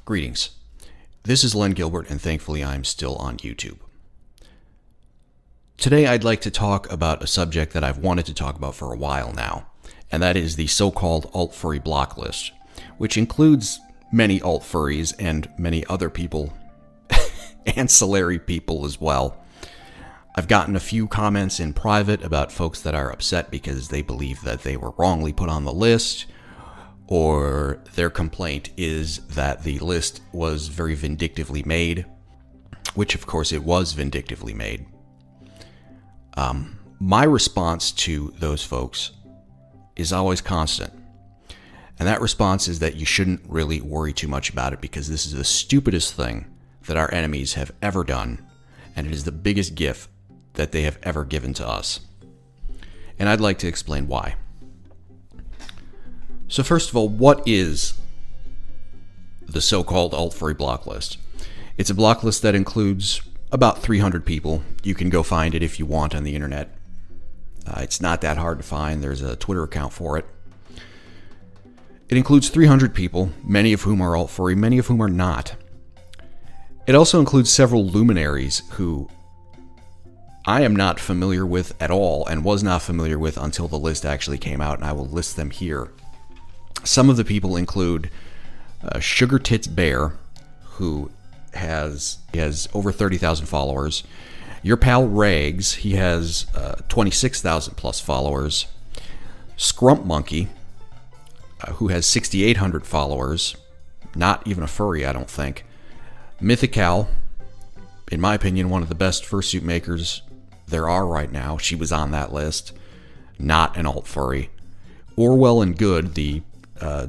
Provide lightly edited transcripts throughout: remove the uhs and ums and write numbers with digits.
Greetings. This is Len Gilbert, and thankfully I'm still on YouTube. Today I'd like to talk about a subject that I've wanted to talk about for a while now, and that is the so-called alt-furry block list, which includes many alt-furries and many other people, ancillary people as well. I've gotten a few comments in private about folks that are upset because they believe that they were wrongly put on the list, or their complaint is that the list was very vindictively made, which of course it was vindictively made. My response to those folks is always constant. And that response is that you shouldn't really worry too much about it because this is the stupidest thing that our enemies have ever done, and it is the biggest gift that they have ever given to us. And I'd like to explain why. So first of all, what is the so-called alt-furry block list? It's a block list that includes about 300 people. You can go find it if you want on the internet. It's not that hard to find. There's a Twitter account for it. It includes 300 people, many of whom are alt-furry, many of whom are not. It also includes several luminaries who I am not familiar with at all and was not familiar with until the list actually came out, and I will list them here. Some of the people include Sugar Tits Bear, who has over 30,000 followers. Your pal Rags, he has 26,000 plus followers. Scrump Monkey, who has 6,800 followers. Not even a furry, I don't think. Mythical, in my opinion, one of the best fursuit makers there are right now. She was on that list. Not an alt-furry. Orwell and Good, the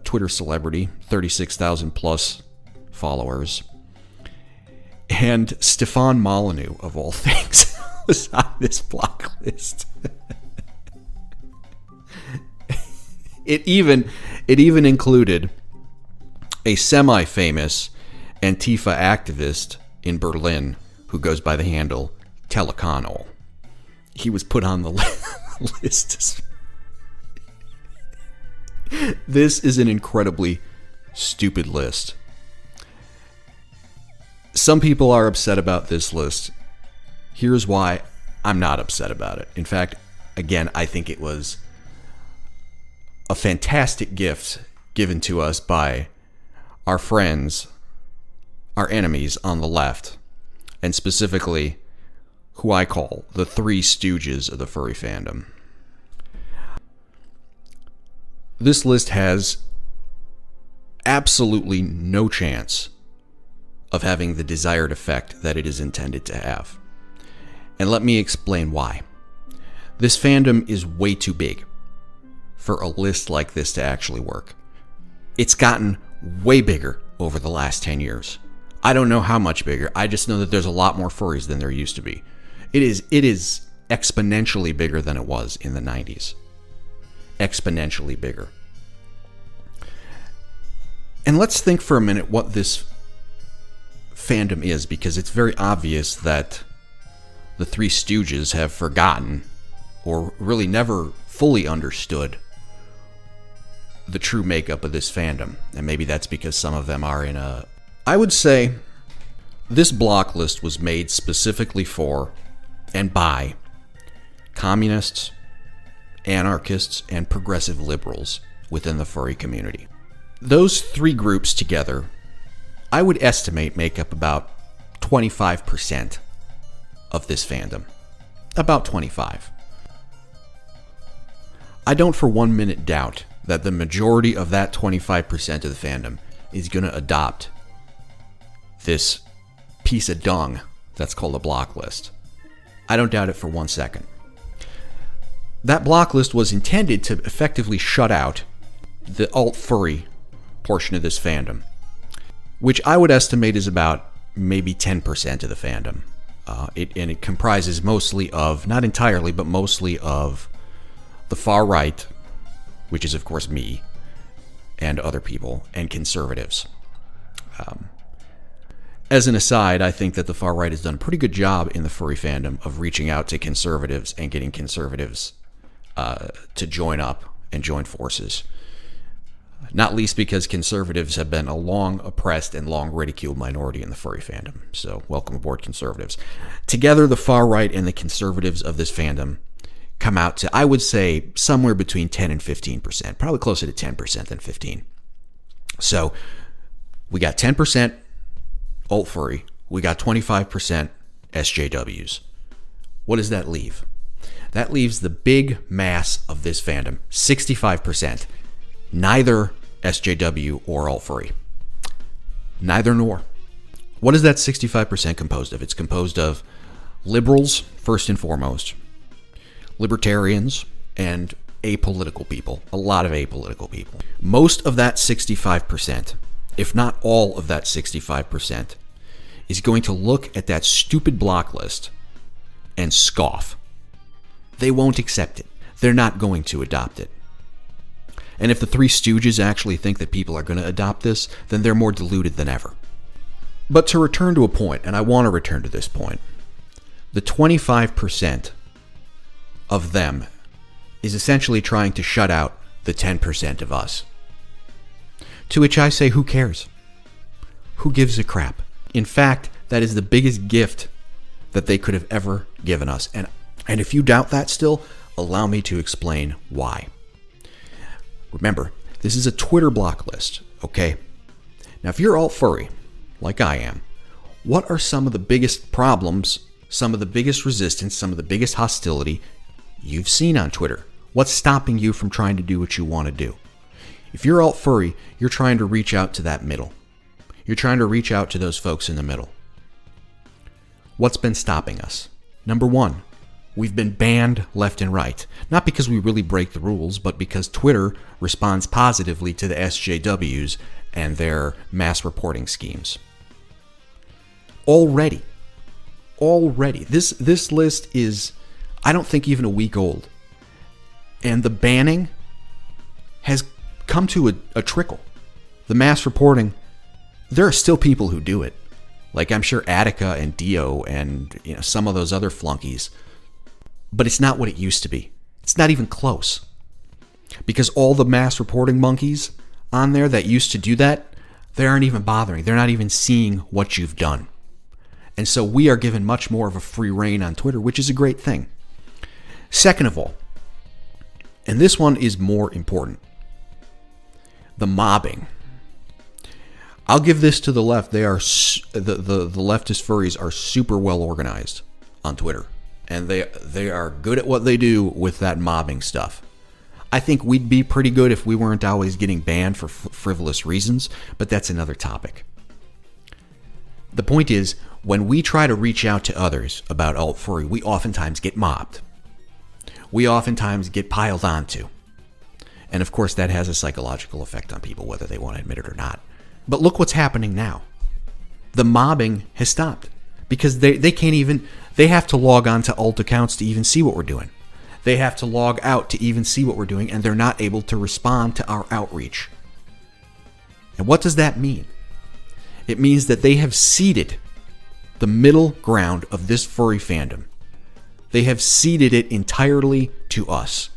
Twitter celebrity, 36,000 plus followers. And Stefan Molyneux, of all things, was on this block list. It even included a semi-famous Antifa activist in Berlin who goes by the handle Telecano. He was put on the list. This is an incredibly stupid list. Some people are upset about this list. Here's why I'm not upset about it. In fact, again, I think it was a fantastic gift given to us by our friends, our enemies on the left, and specifically who I call the Three Stooges of the furry fandom. This list has absolutely no chance of having the desired effect that it is intended to have. And let me explain why. This fandom is way too big for a list like this to actually work. It's gotten way bigger over the last 10 years. I don't know how much bigger. I just know that there's a lot more furries than there used to be. It is exponentially bigger than it was in the 90s. Exponentially bigger. And let's think for a minute what this fandom is, because it's very obvious that the Three Stooges have forgotten, or really never fully understood, the true makeup of this fandom. And maybe that's because some of them are in a... I would say this block list was made specifically for and by communists, anarchists, and progressive liberals within the furry community. Those three groups together, I would estimate, make up about 25% of this fandom. About 25. I don't for 1 minute doubt that the majority of that 25% of the fandom is going to adopt this piece of dung that's called a block list. I don't doubt it for 1 second. That block list was intended to effectively shut out the alt-furry portion of this fandom, which I would estimate is about maybe 10% of the fandom. It comprises mostly of, not entirely, but mostly of the far right, which is of course me and other people, and conservatives. As an aside, I think that the far right has done a pretty good job in the furry fandom of reaching out to conservatives and getting conservatives to join up and join forces. not least because conservatives have been a long oppressed and long ridiculed minority in the furry fandom. So welcome aboard, conservatives. Together, the far right and the conservatives of this fandom come out to, I would say, somewhere between 10 and 15%, probably closer to 10% than 15. So we got 10% alt furry, we got 25% SJWs. What does that leave? That leaves the big mass of this fandom, 65%, neither SJW or alt furry. Neither nor. What is that 65% composed of? It's composed of liberals, first and foremost, libertarians, and apolitical people. A lot of apolitical people. Most of that 65%, if not all of that 65%, is going to look at that stupid block list and scoff. They won't accept it. They're not going to adopt it. And if the Three Stooges actually think that people are going to adopt this, then they're more deluded than ever. But to return to a point, and I want to return to this point, the 25% of them is essentially trying to shut out the 10% of us. To which I say, who cares? Who gives a crap? In fact, that is the biggest gift that they could have ever given us. And if you doubt that still, allow me to explain why. Remember, this is a Twitter block list, okay? Now, if you're alt furry, like I am, what are some of the biggest problems, some of the biggest resistance, some of the biggest hostility you've seen on Twitter? What's stopping you from trying to do what you want to do? If you're alt furry, you're trying to reach out to that middle. You're trying to reach out to those folks in the middle. What's been stopping us? Number one, we've been banned left and right. Not because we really break the rules, but because Twitter responds positively to the SJWs and their mass reporting schemes. Already. This list is, I don't think, even a week old. And the banning has come to a trickle. The mass reporting, there are still people who do it. Like I'm sure Attica and Dio and some of those other flunkies. But it's not what it used to be. It's not even close. Because all the mass reporting monkeys on there that used to do that, they aren't even bothering. They're not even seeing what you've done. And so we are given much more of a free rein on Twitter, which is a great thing. Second of all, and this one is more important, the mobbing. I'll give this to the left. They are the leftist furries are super well organized on Twitter. And they are good at what they do with that mobbing stuff. I think we'd be pretty good if we weren't always getting banned for frivolous reasons, but that's another topic. The point is, when we try to reach out to others about alt furry, we oftentimes get mobbed. We oftentimes get piled onto. And of course, that has a psychological effect on people, whether they want to admit it or not. But look what's happening now. The mobbing has stopped because they can't even, they have to log on to alt accounts to even see what we're doing. They have to log out to even see what we're doing, and they're not able to respond to our outreach. And what does that mean? It means that they have ceded the middle ground of this furry fandom. They have ceded it entirely to us,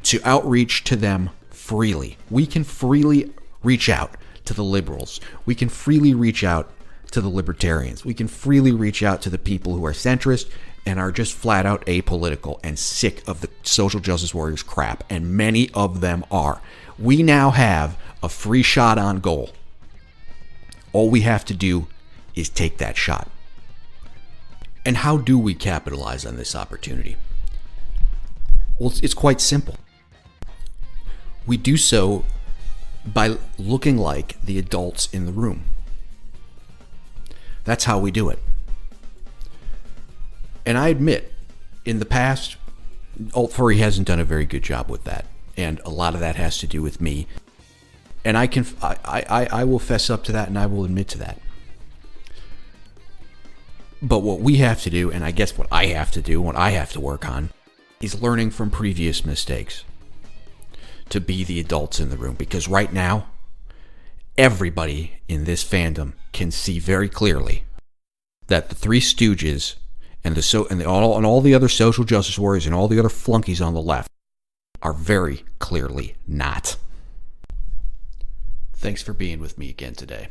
to outreach to them freely. We can freely reach out to the liberals. We can freely reach out to the libertarians. We can freely reach out to the people who are centrist and are just flat out apolitical and sick of the social justice warriors crap, and many of them are. We now have a free shot on goal. All we have to do is take that shot. And how do we capitalize on this opportunity? Well, it's quite simple. We do so by looking like the adults in the room. That's how we do it. And I admit, in the past, alt furry hasn't done a very good job with that. And a lot of that has to do with me. And I will fess up to that, and I will admit to that. But what we have to do, and I guess what I have to do, what I have to work on, is learning from previous mistakes to be the adults in the room. Because right now, everybody in this fandom can see very clearly that the Three Stooges and all the other social justice warriors and all the other flunkies on the left are very clearly not. Thanks for being with me again today.